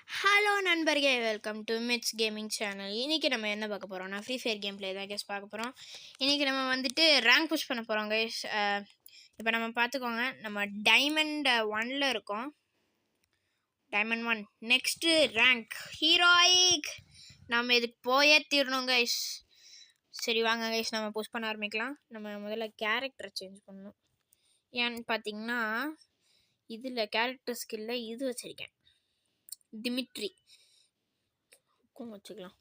Hello நண்பர்களே, welcome to myths gaming channel. இன்றைக்கி நம்ம என்ன பார்க்க போகிறோம்னா ஃப்ரீ ஃபயர் கேம் ப்ளே தான் கேஸ் பார்க்க போகிறோம். இன்றைக்கி நம்ம வந்துட்டு ரேங்க் புஷ் பண்ண போகிறோம் கைஸ். இப்போ நம்ம பார்த்துக்கோங்க, நம்ம டைமண்ட் 1ல் இருக்கோம். Diamond 1 next rank heroic. நம்ம இதுக்கு போயே தீரணும் கைஸ். சரி வாங்க கைஸ், நம்ம புஷ் பண்ண ஆரம்பிக்கலாம். நம்ம முதல்ல கேரக்டரை சேஞ்ச் பண்ணணும். ஏன்னு பார்த்தீங்கன்னா இதில் கேரக்டர் ஸ்கில்லில் இது வச்சுருக்கேன், டிமிட்ரி வச்சுக்கலாம்.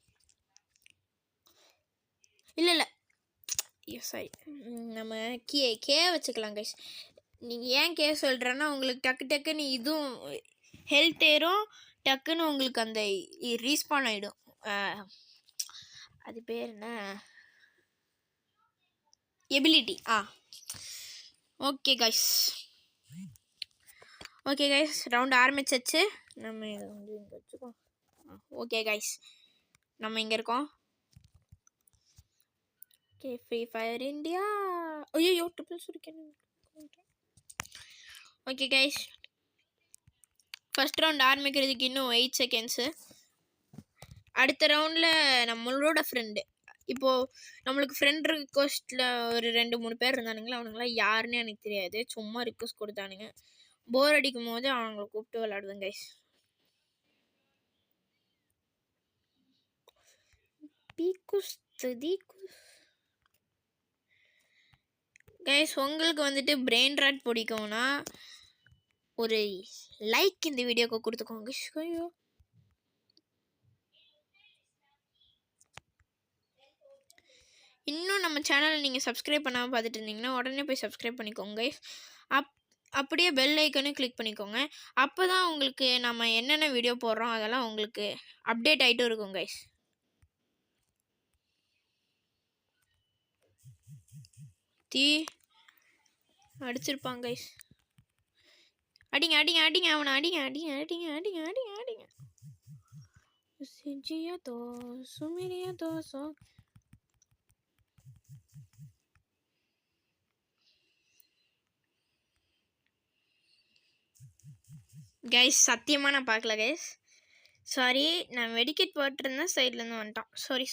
இல்லை சாரி, நம்ம கே வச்சுக்கலாம் கைஸ். நீங்கள் ஏன் கே சொல்கிறேன்னா, உங்களுக்கு டக்குன்னு இதுவும் ஹெல்த் ஏறும், டக்குன்னு உங்களுக்கு அந்த ரீஸ்பான் ஆகிடும். அது பேர் என்ன, எபிலிட்டி. ஓகே கைஸ், ரவுண்ட் ஆரம்பிச்சிச்சு. நம்ம இதை வந்து இங்கே வச்சுக்கோம். ஓகே கைஸ், நம்ம இங்கே இருக்கோம். Okay, Free Fire India. ஐயோ ட்ரிபிள் சுருக்கேன். ஓகே கைஸ், ஃபர்ஸ்ட் ரவுண்ட் ஆரம்பிக்கிறதுக்கு இன்னும் 8 செகண்ட்ஸு. அடுத்த ரவுண்டில் நம்மளோட ஃப்ரெண்டு, இப்போது நம்மளுக்கு ஃப்ரெண்ட் ரிக்வஸ்ட்டில் ஒரு 2-3 பேர் இருந்தானுங்களா, அவனுங்களாம் யாருன்னு எனக்கு தெரியாது. சும்மா ரிக்வஸ்ட் கொடுத்தானுங்க. போர் அடிக்கும் போது அவங்கள கூப்பிட்டு விளாடுவேன் கைஸ். கைஸ், உங்களுக்கு வந்துட்டு பிரெயின் ராட் பிடிக்கும்னா ஒரு லைக் இந்த வீடியோக்கு கொடுத்துக்கோங்க. ஐயோ, இன்னும் நம்ம சேனலை நீங்கள் சப்ஸ்கிரைப் பண்ணாமல் பார்த்துட்டு இருந்தீங்கன்னா உடனே போய் சப்ஸ்கிரைப் பண்ணிக்கோங்க கைஸ். அப்படியே பெல் ஐக்கனும் கிளிக் பண்ணிக்கோங்க. அப்போ தான் உங்களுக்கு நம்ம என்னென்ன வீடியோ போடுறோம் அதெல்லாம் உங்களுக்கு அப்டேட் ஆகிட்டும் இருக்கும் கைஸ். தீ அடிச்சிருப்பாங்க கைஸ். அடிங்க அடிங்க அடிங்க, அவனை அடிங்க அடிங்க அடிங்க அடிங்க அடிங்க அடிங்க. சிஜியா தோ சுமிரியா தோசோ. கைஸ், சத்தியமாக நான் பார்க்கல கைஸ். சாரி, நான் மெடிக்கெட் போட்டிருந்தேன், சைட்லேருந்து வந்துட்டான். Sorry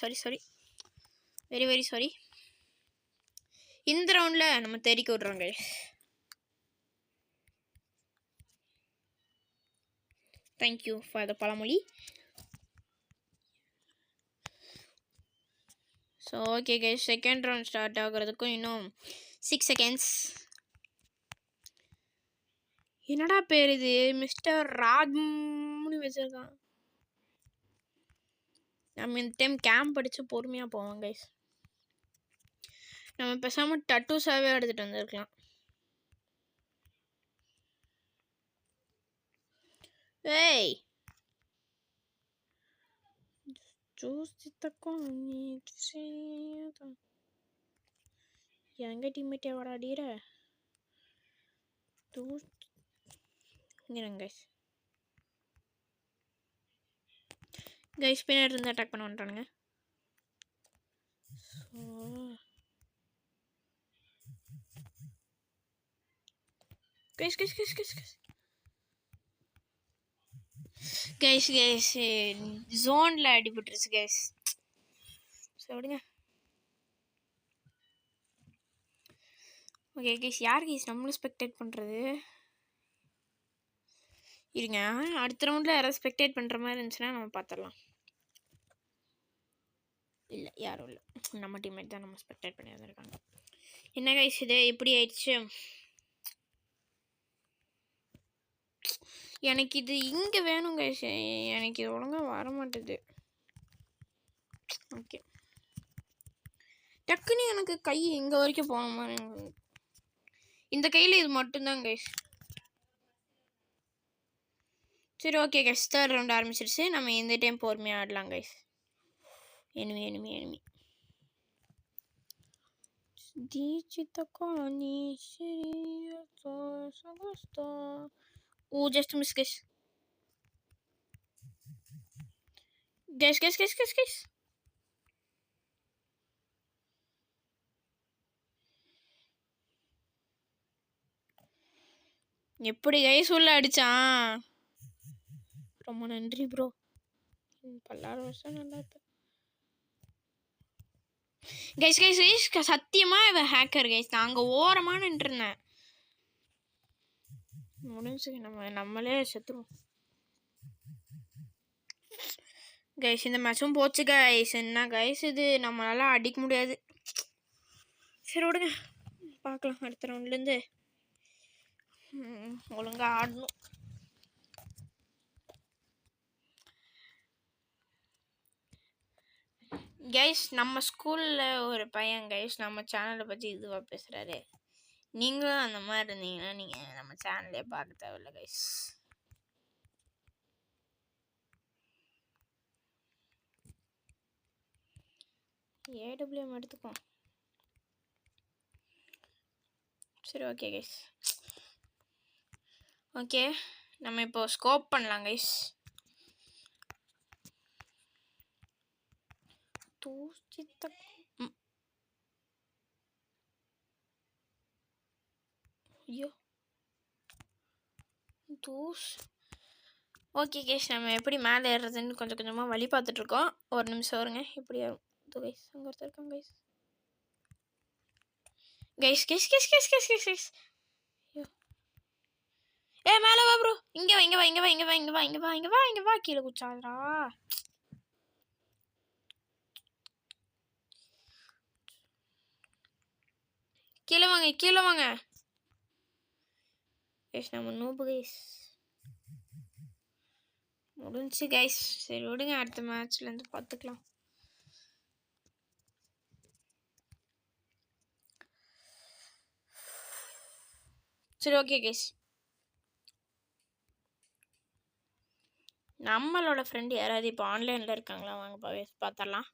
very sorry. இந்த ரவுண்டில் நம்ம தேடிக்க விட்றோம் கைஸ். தேங்க்யூ ஃபார் த பழமொழி. So okay guys, second round start ஆகுறதுக்கும் இன்னும் 6 செகண்ட்ஸ். என்னடா பேர் இது, மிஸ்டர் ராஜ்னு வச்சிருக்கான். நம்ம இந்த டைம் கேம்ப் அடித்து பொறுமையாக போவோம் கைஸ். நம்ம பேசாமல் டட்டூஸாகவே எடுத்துகிட்டு வந்துருக்கலாம். ஏய் எங்க டீம்மேட்டே வராடிற கைஸ் பின்னாடி இருந்து அட்டாக் பண்ண வந்துட்டானுங்க. கைஸ் ஜோனில் அடிபட்டுருச்சு கைஸ். சொல்லுங்க. ஓகே கைஸ், யார் கைஸ் நம்மளும் ஸ்பெக்டேட் பண்ணுறது? இருங்க, அடுத்த ரவுண்டில் யாராவது ஸ்பெக்டேட் பண்ணுற மாதிரி இருந்துச்சுன்னா நம்ம பார்த்துடலாம். இல்லை, யாரும் இல்லை, நம்ம டீம்மேட் தான் நம்ம ஸ்பெக்டேட் பண்ணி வந்திருக்காங்க. என்ன கைஸ் இது எப்படி ஆயிடுச்சு? எனக்கு இது இங்கே வேணும் கைஸ், எனக்கு இது ஒழுங்காக வர மாட்டேது. ஓகே, டக்குன்னு எனக்கு கை இங்கே வரைக்கும் போன மாதிரி. இந்த கையில் இது மட்டும்தான் கைஸ். சரி ஓகே கைஸ், தேர்ட் ரவுண்ட் ஆரம்பிச்சிருச்சு. நம்ம இந்த டைம் பொறுமையாக ஆடலாம் guys. Enemy just miss guys. Guys. எப்படி கைஸ் உள்ள அடிச்சான்? ரொம்ப நன்றி ப்ரோ. பல்லாயிரம் வருஷம் நல்லா இருப்பேன். கைஸ் கைஸ் கைஸ் சத்தியமாக இவன் ஹேக்கர் கைஸ். நான் அங்கே ஓரமாக நின்றுருந்தேன். முடிஞ்சு நம்மளே செத்துருவோம் கைஸ். இந்த மேட்சும் போச்சு கைஸ். என்ன கைஸ் இது, நம்மளால அடிக்க முடியாது. சரி விடுங்க, பார்க்கலாம் அடுத்த ரவுண்ட்லேருந்து ஒழுங்காக ஆடணும். கைஸ் நம்ம ஸ்கூலில் ஒரு பையன் கைஸ் நம்ம சேனலை பற்றி இதுவாக பேசுகிறாரு. நீங்களும் அந்த மாதிரி இருந்தீங்கன்னா நீங்கள் நம்ம சேனலே பார்க்க தேவையில்லை கைஸ். ஏடபிள்யூஎம் எடுத்துக்கோ. சரி ஓகே கைஸ். ஓகே நம்ம இப்போ ஸ்கோப் பண்ணலாம் கைஸ். ஐயோ ஓகே கைஸ், நம்ம எப்படி மேலே ஏறுறதுன்னு கொஞ்சம் கொஞ்சமாக வழி பார்த்துட்ருக்கோம். ஒரு நிமிஷம் வருங்க. இப்படி கைஸ் அங்கே ஒருத்தர் இருக்காங்க guys. Guys guys guys guys guys guys guys ஐயோ மேலே வா ப்ரோ. இங்கே வா இங்கே வா இங்கே வா இங்கே வா இங்கே வா இங்கே வா இங்கே வா இங்கே வா. கீழே குச்சாதரா. கீழே வாங்க கீழே வாங்க கைஸ். நம்ம நூபு கைஸ். முடிஞ்சு கைஸ். சரி விடுங்க, அடுத்த மேட்ச்லேருந்து பார்த்துக்கலாம். சரி ஓகே கைஸ், நம்மளோட ஃப்ரெண்டு யாராவது இப்போ ஆன்லைனில் இருக்காங்களா? வாங்க பார்த்துடலாம்.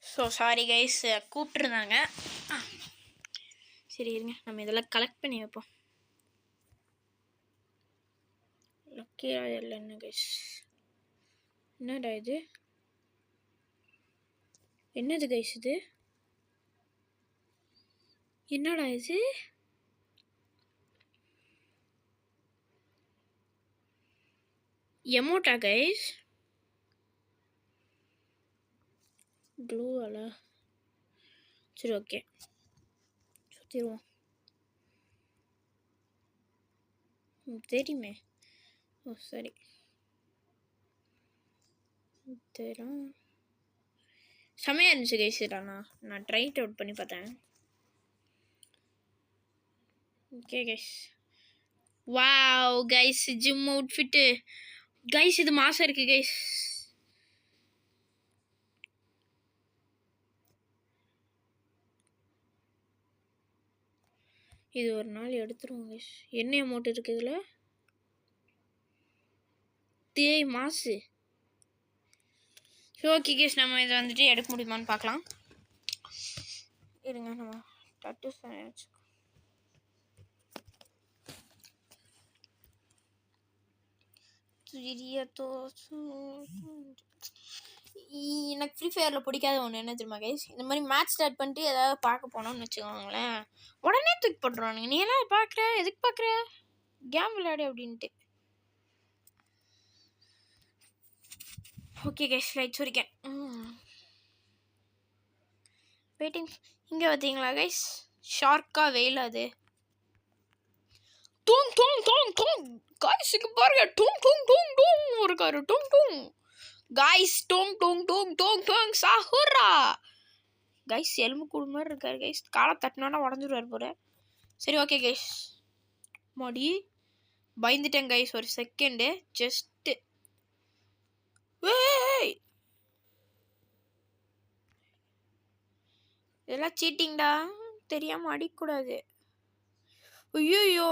ஸோ சாரி கைஸ், கூப்பிட்ருந்தாங்க. சரி இருங்க, நம்ம இதெல்லாம் கலெக்ட் பண்ணி வைப்போம். லக்கி ராயல் என்ன கைஸ்? என்னடா இது? என்னது கைஸ் இது? என்னடா இது? எமோட்டா கைஸ்? க்ளூவால? சரி ஓகே, சுற்றிடுவோம். தெரியுமே. ஓ சரி, தெரியும். செமையாக இருந்துச்சு கைஸ். நான் ட்ரை அவுட் பண்ணி பார்த்தேன். Okay guys. Wow guys, gym outfit guys. இது மாசம் இருக்கு கைஸ். இது ஒரு நாள் எடுத்துருவோம் கைஸ். என்ன அமௌண்ட் இருக்குது இதில்? தேய் மாசு. ஓகே கைஸ், நம்ம இதை வந்துட்டு எடுக்க முடியுமான்னு பார்க்கலாம். இருங்க, நம்ம டட்டு வச்சுக்கோ. எனக்கு ஃப்ரீ ஃபயரில் பிடிக்காத ஒன்று என்ன தெரியுமா கைஸ்? இந்த மாதிரி மேட்ச் ஸ்டார்ட் பண்ணிட்டு ஏதாவது பார்க்க போனோம்னு வச்சுக்கோங்களேன், உடனே தூக்கி போட்டுருவானுங்க. நீ எல்லாம் பார்க்குற, எதுக்கு பார்க்குற, கேம் விளையாடு அப்படின்ட்டு. ஓகே கைஸ், லைட்ஸ் வரைக்கும் வெயிட்டிங். இங்கே பார்த்தீங்களா கைஸ், ஷார்க்கா வெயில் அது. டூங் டூங் டூங் டூங் கைஸ், இங்கே பாருங்க. டூங் டூங் டூங் டூங் இருக்காரு. டூங் டூங் கைஸ். டூங் டூங் டூங் டூங் டூங் சாஹுரா கைஸ். எலும்பு கூடு மாதிரி இருக்காரு கைஸ். காலை தட்டினோன்னா உடஞ்சிருவார் போல. சரி ஓகே கைஸ், மாடி பயந்துட்டேன் கைஸ். ஒரு செகண்டு ஜஸ்ட்டு. இதெல்லாம் சீட்டிங்டா, தெரியாமல் அடிக்கக்கூடாது. ஐயோ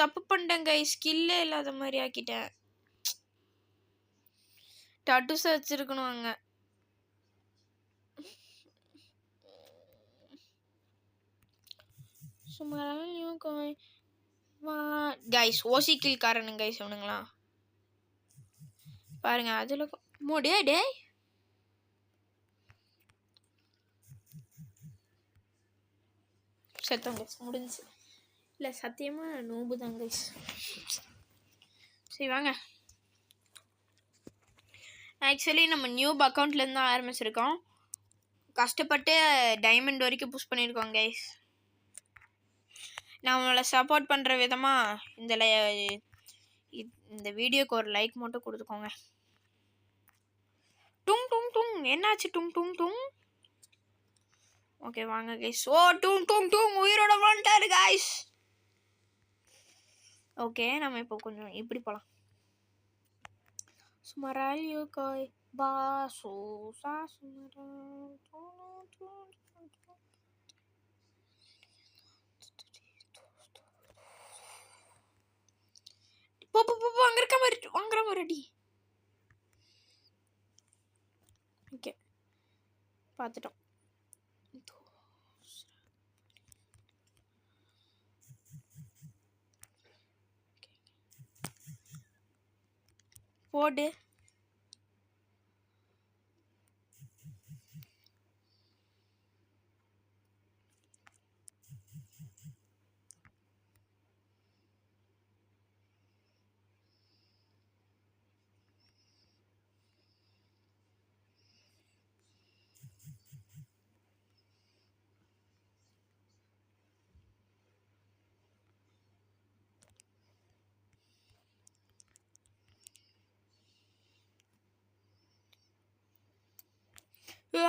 தப்பு பண்ணிட்டேன் கைஸ். ஸ்கில்லே இல்லாத மாதிரி ஆக்கிட்டேன். டட்டுஸை வச்சிருக்கணும் அங்கே. சும்மா கைஸ், ஓசி கில் காரணம் கைஸ் அவனுங்களா பாருங்க. அதில் மோடே டே செத்தோம் கைஸ். முடிஞ்சு இல்லை, சத்தியமாக நோம்பு தான் கைஸ். சரி வாங்க. ஆக்சுவலி நம்ம நியூ அக்கௌண்ட்லேருந்து தான் ஆரம்பிச்சிருக்கோம். கஷ்டப்பட்டு டைமண்ட் வரைக்கும் புஷ் பண்ணியிருக்கோம் கைஸ். நம்மளை சப்போர்ட் பண்ணுற விதமாக இந்த வீடியோக்கு ஒரு லைக் மட்டும் கொடுத்துக்கோங்க. டுங் டுங் டுங். என்னாச்சு டுங் டுங் டுங்? ஓகே வாங்க கைஸ். ஓ டுங் டுங் டுங் உயிரோட வந்துட்டாரு கைஸ். ஓகே நம்ம இப்போ கொஞ்சம் இப்படி போகலாம். சுமராலியோ காய் பாசோ சா சுமரா. போ போ போ அங்கே இருக்க மாதிரி வாங்குற மாதிரி. ஓகே பார்த்துட்டோம். போடு.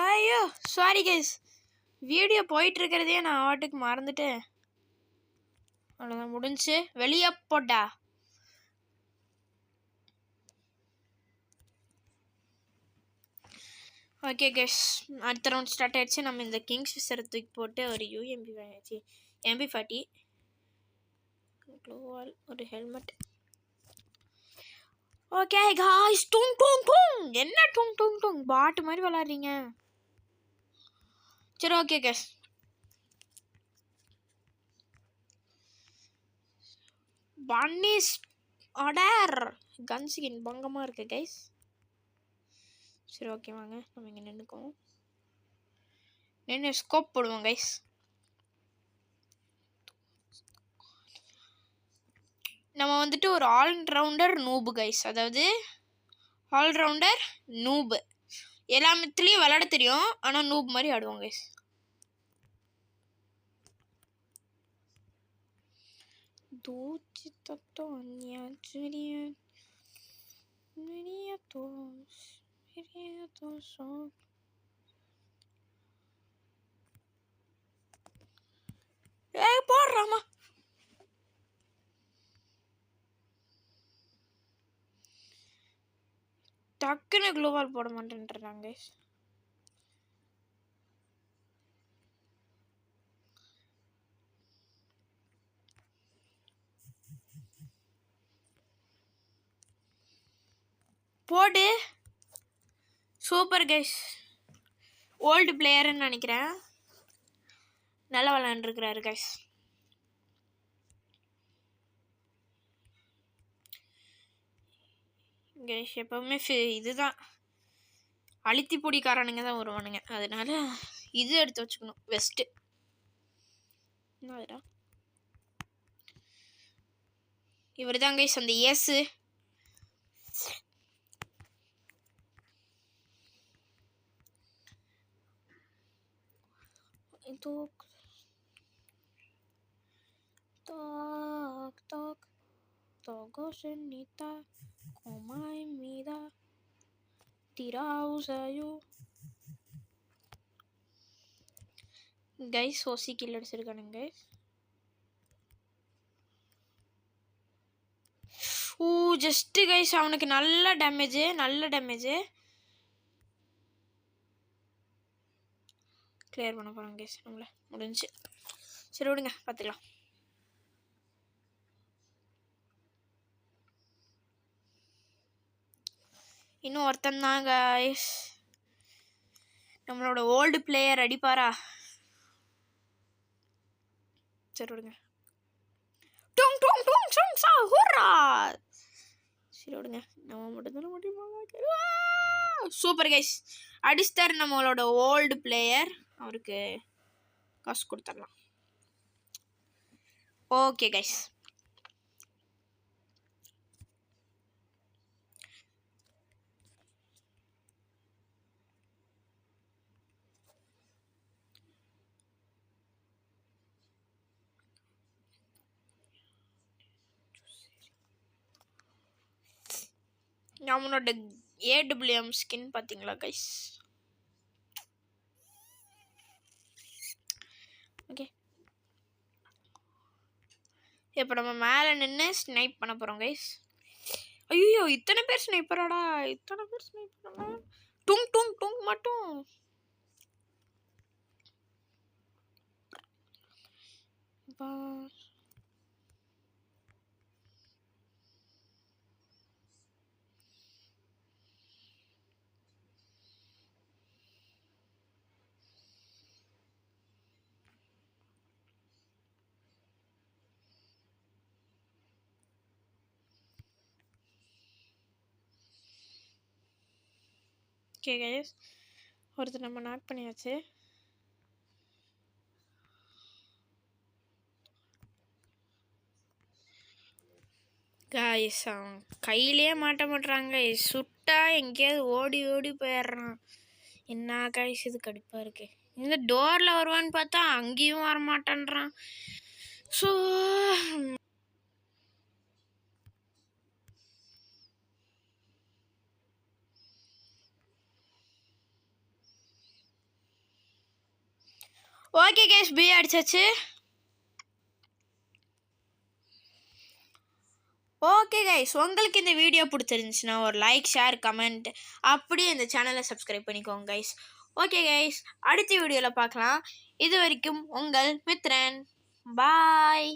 ஐயோ சாரி கைஸ், வீடியோ போயிட்டு இருக்கிறதே நான் ஆட்டுக்கு மறந்துட்டேன். அவ்வளோதான் முடிஞ்சு. வெளியே போட்டா. ஓகே கைஸ், அடுத்த ரவுண்ட் ஸ்டார்ட் ஆயிடுச்சு. நம்ம இந்த கிங்ஸ் ஃபிஷரை தூக்கி போட்டு ஒரு யூஎம்பி வாங்கிச்சு, MP40 க்ளோவால், ஒரு ஹெல்மெட். ஓகே காய்ஸ், டுங் டுங் டுங். என்ன டுங் டுங் டுங் பாட்டு மாதிரி விளாட்றீங்க? சரி ஓகே கைஸ், பன்னிஸ் ஆர்டர் கன் ஸ்கின் பங்கமாக இருக்கு கைஸ். சரி ஓகே வாங்க நம்ம இங்கே நின்றுக்குவோம். நின்று ஸ்கோப் போடுவோம் கைஸ். நம்ம வந்துட்டு ஒரு ஆல்ரவுண்டர் நூபு கைஸ். அதாவது ஆல்ரவுண்டர் நூபு, எல்லாத்துலேயும் விளாட தெரியும், ஆனால் நூப் மாதிரி ஆடுவோம் கைஸ். Дути татония джуриет, мириатос, мириатосо. போடுறாமா. டக்குன்னு க்ளோவால் போட மாட்டேன்றாங்க கைஸ். போடு. சூப்பர் கைஸ், ஓல்டு பிளேயர்னு நினைக்கிறேன், நல்லா விளாண்டுருக்கிறாரு கைஸ். கைஸ் எப்பவுமே இதுதான் அழுத்தி பொடிக்காரனுங்க தான் வருவானுங்க, அதனால இது எடுத்து வச்சுக்கணும். வெஸ்ட்டு என்னதுடா? இவர் தான் கைஸ் அந்த Yesu. Tok, tok, tok, togo senita, komai mida, tirausayu. Guys OC kill அடிச்சிருக்கானுங்க கைஸ். ஓ ஜஸ்ட்டு கைஸ், அவனுக்கு நல்ல டேமேஜ், நல்ல டேமேஜ். கிளியர் பண்ண போகிறாங்க கைஸ், நம்மள முடிஞ்சு. சரி விடுங்க பார்த்துக்கலாம். இன்னும் ஒருத்தன் தான் கைஸ், நம்மளோட ஓல்டு பிளேயர் அடிப்பாரா? சரி விடுங்க. டும் டும் டும் டும் சா ஹுரா. சரி விடுங்க, நம்ம மட்டும் தானே முடியுமா? சூப்பர் கைஸ், அடிஸ்டார் நம்மளோட ஓல்டு பிளேயர். அவருக்கு காசு கொடுத்துடலாம். ஓகே கைஸ், அவனோட ஏடபிள்யூஎம் ஸ்கின் பார்த்தீங்களா கைஸ்? ஓகே, இப்போ நம்ம மேலே நின்று ஸ்னைப் பண்ண போகிறோம் கைஸ். ஐயோ, இத்தனை பேர் ஸ்னைப்பராடா, இத்தனை பேர் ஸ்னைப்பராடா. டுங் டுங் டுங் மட்டும். ஓகே கைஸ், ஒருத்தர் நம்ம நாக் பண்ணியாச்சு. கைஸ் அவன் கையிலே மாட்ட மாட்டுறாங்க. சுட்டா எங்கேயாவது ஓடி ஓடி போயிடுறான். என்ன கைஸ் இது கடுப்பாக இருக்கு. இந்த டோரில் வருவான்னு பார்த்தா அங்கேயும் வரமாட்டேன்றான். ஸோ ஓகே கைஸ், பி அடிச்சாச்சு. ஓகே கைஸ், உங்களுக்கு இந்த வீடியோ பிடிச்சிருந்துச்சுன்னா ஒரு லைக், ஷேர், கமெண்ட், அப்படியே இந்த சேனலை சப்ஸ்கிரைப் பண்ணிக்கோங்க கைஸ். ஓகே கைஸ், அடுத்த வீடியோவில் பார்க்கலாம். இது வரைக்கும் உங்கள் மித்ரன். பாய்.